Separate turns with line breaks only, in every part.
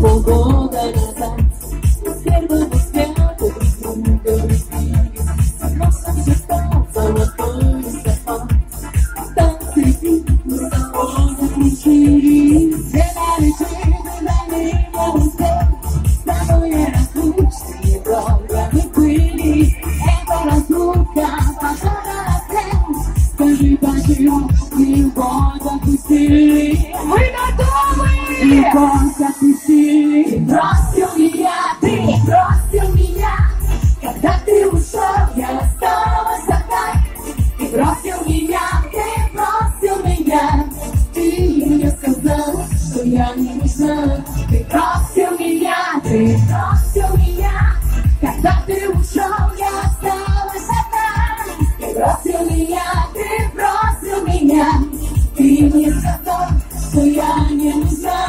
полгода назад с первого взгляда друг друга любили. Носом зеркал золотой сапог, танцы пили, салон заключили. Все налетели на меня успех, с тобой я разлучься, и программы были. Это разлука, похожа на смерть. Скажи, почему любовь отпустили?
Мы готовы!
Любовь отпустили.
Ты бросил меня, когда ты ушел, я осталась одна. Ты бросил меня, ты мне сказал, что я не нужна. Ты бросил меня, когда ты ушел, я осталась одна. Ты бросил меня, ты мне сказал, что я не нужна.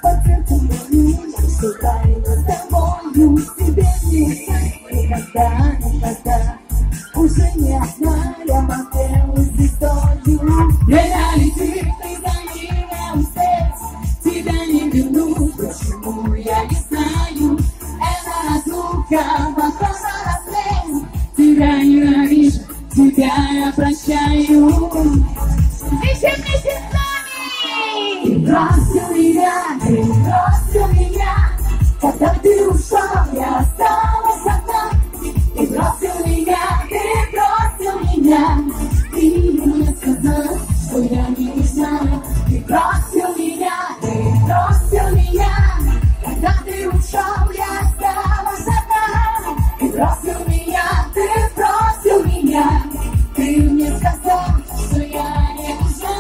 Под сердцем болью, что тайна с тобою себе не никогда уже не одна, я могу здесь стою.
Время летит, ты за ним не успеть, тебя не вернуть, почему я не знаю. Это разлука, похожа на смерть. Тебя ненавижу, тебя я прощаю. Вместе с нами! Ты бросил меня, когда ты ушел, я осталась одна. Ты бросил меня, ты мне сказал, что я не нужна. Ты бросил меня, когда ты ушел, я осталась одна. Ты бросил меня, ты мне сказал, что я не нужна.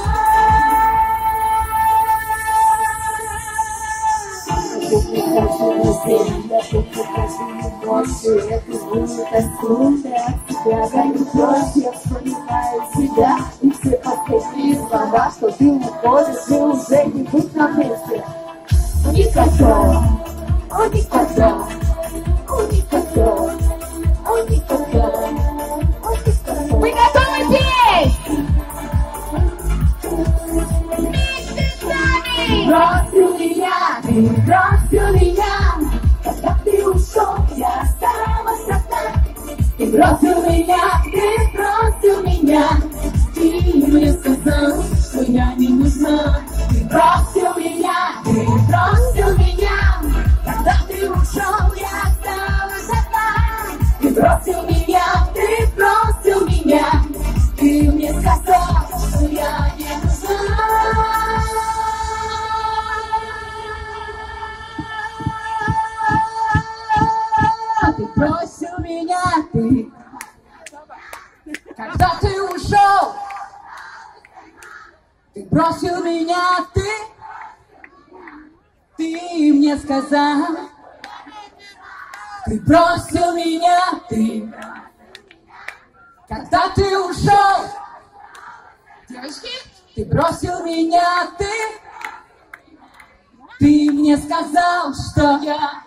Я гоню прочь, я вспоминаю себя и все последние слова, что ты уходишь, и уже не быть на месте. Никогда.
Мы готовы петь! Вместе с нами!
Бросил меня, когда ты ушел, я осталась одна.
Ты бросил меня, ты мне сказал, что я не нужна. Ты бросил меня, когда ты ушел, я осталась одна. Ты бросил меня, ты мне сказал, что я не нужна. Ты бросил меня, когда ты ушел. Ты бросил меня, ты мне сказал. Ты бросил меня, когда ты ушел. Девочки, ты бросил меня, ты мне сказал, что я